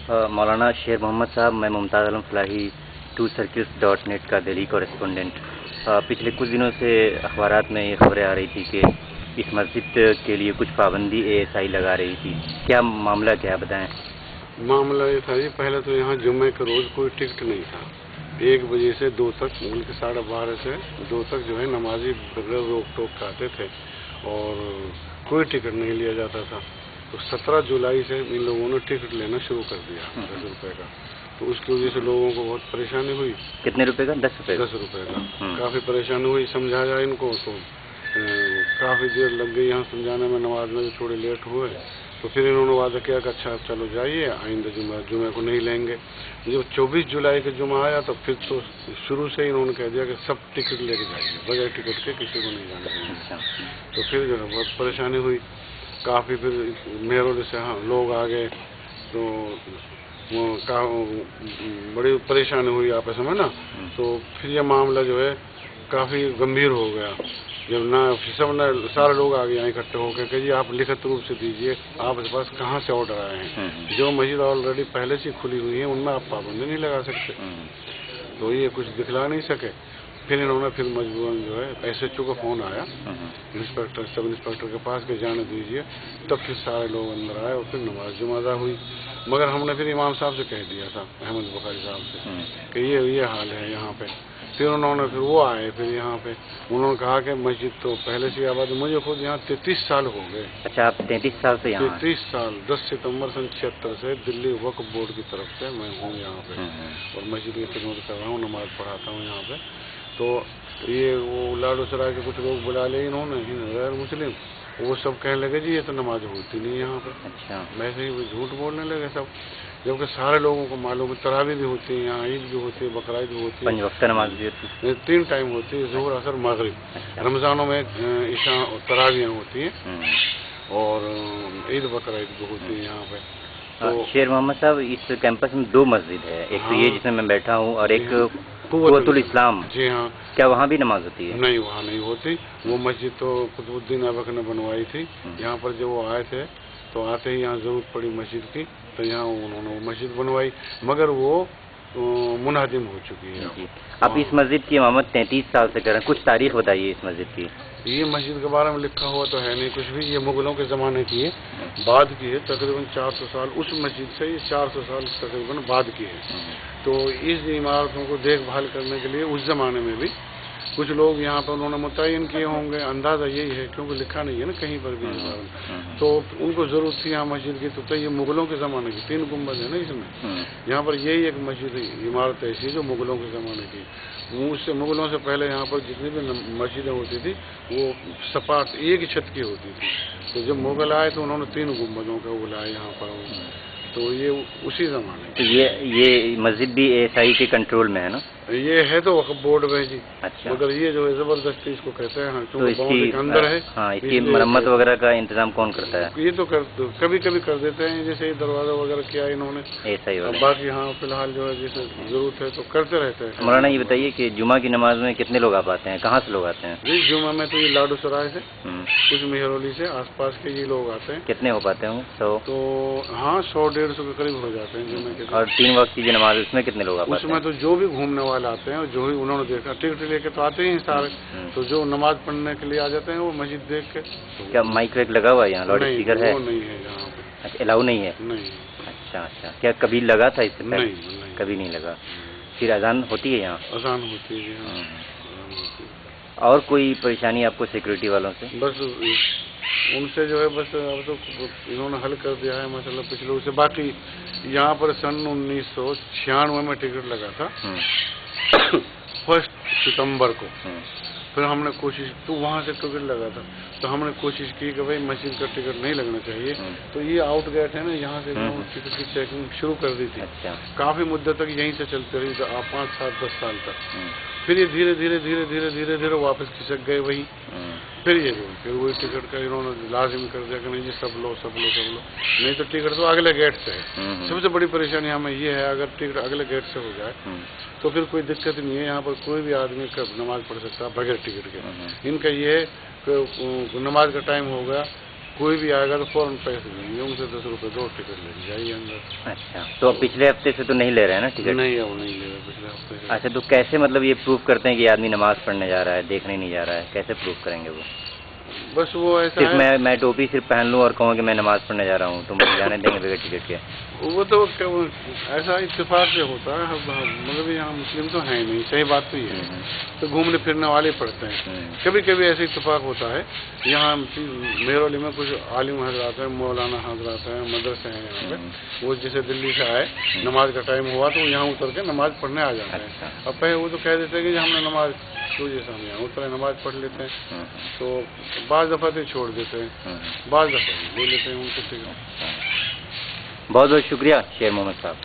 मौलाना शेर मोहम्मद साहब, मैं मुमताज़ आलम फलाही TwoCircles.net का दिल्ली कॉरेस्पोंडेंट। पिछले कुछ दिनों से अखबारात में ये खबरें आ रही थी कि इस मस्जिद के लिए कुछ पाबंदी ASI लगा रही थी। क्या मामला क्या बताएं? मामला ये था जी, पहले तो यहाँ जुम्मे के रोज़ कोई टिकट नहीं था। 1 बजे से 2 तक, बल्कि 12:30 से 2 तक जो है नमाजी बगैर रोक टोक के आते थे और कोई टिकट नहीं लिया जाता था। तो 17 जुलाई से इन लोगों ने टिकट लेना शुरू कर दिया 10 रुपये का। तो उसकी वजह से लोगों को बहुत परेशानी हुई। कितने रुपए का? 10 रुपये? 10 रुपये का। काफ़ी परेशानी हुई, समझाया इनको तो काफ़ी देर लग गई यहाँ समझाने में। नमाज में भी थोड़े लेट हुए तो फिर इन्होंने वादा किया कि अच्छा चलो जाइए, आइंदा जुमे को नहीं लेंगे। जब 24 जुलाई का जुमा आया तो फिर तो शुरू से ही इन्होंने कह दिया कि सब टिकट लेके जाइए, बगैर टिकट के किसी को नहीं जाने देंगे। तो फिर जो है बहुत परेशानी हुई काफ़ी। फिर मेहरोली से लोग आ गए तो बड़ी परेशानी हुई आपस में ना। तो फिर ये मामला जो है काफ़ी गंभीर हो गया। जब ना सब ना सारे लोग आ गए यहाँ इकट्ठे होकर कि जी आप लिखित रूप से दीजिए आपके पास कहाँ से ऑर्डर आए हैं। जो मस्जिद ऑलरेडी पहले से खुली हुई है उनमें आप पाबंदी नहीं लगा सकते। तो ये कुछ दिखला नहीं सके। फिर इन्होंने फिर मजबूरन जो है SHO का फ़ोन आया इंस्पेक्टर, सब इंस्पेक्टर के पास के जाने दीजिए। तब फिर सारे लोग अंदर आए और फिर नमाज जुमा हुई। मगर हमने फिर इमाम साहब से कह दिया था, अहमद बुखारी साहब से, कि ये हाल है यहाँ पे। फिर उन्होंने फिर वो आए फिर यहाँ पे उन्होंने कहा कि मस्जिद तो पहले से आबाद, मुझे खुद यहाँ 33 साल हो गए। अच्छा, आप 33 साल से यहाँ? 33 साल, 10 सितंबर सन 76 से दिल्ली वक्फ बोर्ड की तरफ से मैं हूँ यहाँ पे और मस्जिद की खिदमत कर रहा हूँ, नमाज पढ़ाता हूँ यहाँ पे। तो ये वो लाडू सराय के कुछ लोग बुला लिए इन्होंने, गैर मुस्लिम, वो सब कहने लगे जी ये तो नमाज होती नहीं यहाँ पे। अच्छा। वैसे ही वो झूठ बोलने लगे सब, जबकि सारे लोगों को मालूम है तरावी भी होती है यहाँ, ईद भी होती है, बकरीद भी होती है, 5 वक्त नमाज भी होती है, 3 टाइम होती है, ज़ोहर असर मगरिब। रमज़ानों में ईशा और तरावियाँ होती हैं और ईद बकरीद भी होती है यहाँ पे। तो शेर मोहम्मद साहब, इस कैंपस में 2 मस्जिद है, एक तो ये जिसमें मैं बैठा हूँ और एक कुव्वतुल इस्लाम। जी हाँ। क्या वहाँ भी नमाज होती है? नहीं, वहाँ नहीं होती। वो मस्जिद तो कुतुबुद्दीन ऐबक ने बनवाई थी। यहाँ पर जब वो आए थे तो आते ही यहाँ ज़रूरत पड़ी मस्जिद की, तो यहाँ उन्होंने वो मस्जिद बनवाई, मगर वो मुनहदिम हो चुकी है। आप इस मस्जिद की इमामत 33 साल से कर रहे हैं, कुछ तारीख बताइए इस मस्जिद की। ये मस्जिद के बारे में लिखा हुआ तो है नहीं कुछ भी, ये मुगलों के ज़माने की है, बाद की है, तकरीबन 400 साल। उस मस्जिद से ये 400 साल तकरीबन बाद की है। तो इस इमारतों को देखभाल करने के लिए उस ज़माने में भी कुछ लोग यहाँ पर उन्होंने मुतय्यन किए होंगे, अंदाज़ा यही है, क्योंकि लिखा नहीं है ना कहीं पर भी इस बारे में। तो उनको ज़रूरत थी यहाँ मस्जिद की। तो ये मुगलों के ज़माने की 3 गुंबद है ना इसमें। यहाँ पर यही एक मस्जिद इमारत ऐसी है जो मुगलों के ज़माने की। उससे मुगलों से पहले यहाँ पर जितनी भी मस्जिदें होती थी वो सपाट एक ही छत की होती थी। तो जब मुगल आए तो उन्होंने 3 गुंबदों का वो लाए यहाँ पर। तो ये उसी ज़माने। तो ये मस्जिद भी ASI के कंट्रोल में है ना? ये है तो वक्फ बोर्ड में जी। अच्छा। मगर ये जो है ज़बरदस्ती इसको कहते हैं, तो इसकी अंदर है। हाँ, इसकी मरम्मत वगैरह का इंतजाम कौन करता है? ये तो कभी कभी कर देते हैं, जैसे ये दरवाज़ा वगैरह किया इन्होंने ASI वाले। बाकी हाँ फिलहाल जो है जैसे ज़रूरत है तो करते रहते हैं। मौलाना ये बताइए कि जुमा की नमाज में कितने लोग आप आते हैं, कहाँ से लोग आते हैं? जी, जुमा में तो ये लाडू सराय से, कुछ मेहरौली से, आसपास के ये लोग आते हैं। कितने हो पाते होंगे? 100? तो हाँ 100-150 के करीब हो जाते हैं जुमे के। और 3 वक्त की जो नमाज उसमें कितने लोग आते हैं? उसमें तो जो भी घूमने वाले आते हैं, जो ही उन्होंने देखा टिकट लेके तो आते ही सारे। तो जो नमाज पढ़ने के लिए आ जाते हैं वो मस्जिद देख के। क्या माइक वेक लगा हुआ है यहाँ, लाउड स्पीकर है? वो नहीं है यहाँ पे। अच्छा, अलाउ नहीं है? नहीं। अच्छा, क्या कभी लगा था इससे पहले? नहीं, कभी नहीं लगा। फिर अजान होती है यहाँ? अजान होती है। और कोई परेशानी आपको सिक्योरिटी वालों से? बस उनसे जो है बस अब तो इन्होंने हल कर दिया है मतलब पिछले से। बाकी यहाँ पर सन 1996 में टिकट लगा था 1 सितंबर को। फिर हमने कोशिश, तो वहाँ से टिकट लगा था तो हमने कोशिश की कि भाई मस्जिद का टिकट नहीं लगना चाहिए। तो ये आउट गेट है ना, यहाँ से टिकट की चेकिंग शुरू कर दी थी। अच्छा। काफ़ी मुद्दत तक यहीं से चलती रही, 5, 7, 10 साल तक। फिर ये धीरे धीरे वापस खिसक गए वही। फिर वही टिकट का इन्होंने लाजिम कर दिया कि नहीं जी सब लो, नहीं तो टिकट तो अगले गेट से है। सबसे बड़ी परेशानी हमें ये है, अगर टिकट अगले गेट से हो जाए तो फिर कोई दिक्कत नहीं है, यहाँ पर कोई भी आदमी नमाज पढ़ सकता है बगैर टिकट के। इनका ये है कि नमाज का टाइम हो गया कोई भी आएगा तो फौरन पैसे देंगे, उनसे 10 रुपये दो, टिकट ले जाइए अंदर। अच्छा, तो अब पिछले हफ्ते से तो नहीं ले रहे हैं ना टिकट? नहीं, अब नहीं ले रहे पिछले हफ्ते से। अच्छा, तो कैसे मतलब ये प्रूफ करते हैं कि आदमी नमाज पढ़ने जा रहा है, देखने नहीं जा रहा है, कैसे प्रूफ करेंगे वो? बस वो ऐसा सिर्फ है, मैं टोपी सिर्फ पहन लूँ और कहूँ कि मैं नमाज पढ़ने जा रहा हूँ तो मुझे जाने देंगे बगैर टिकट के? वो तो ऐसा इत्तेफाक से होता है, मतलब यहाँ मुस्लिम तो है नहीं, सही बात तो ये है, तो घूमने फिरने वाले पड़ते हैं। कभी कभी ऐसे इत्तेफाक होता है, यहाँ मेहरौली में कुछ आलिम हजरात हैं, मौलाना हजरात हैं, मदरसे हैं यहाँ पे, वो जैसे दिल्ली से आए, नमाज का टाइम हुआ तो यहाँ उतर के नमाज पढ़ने आ जाते हैं। अब पहले वो तो कह देते हैं कि हमने नमाज तो जैसे हम यहाँ उतरे नमाज पढ़ लेते हैं, तो बाज़ दफ़ा तो छोड़ देते हैं, बाज़ दफ़ा ले लेते हैं उनसे। बहुत बहुत शुक्रिया शेर मोहम्मद साहब।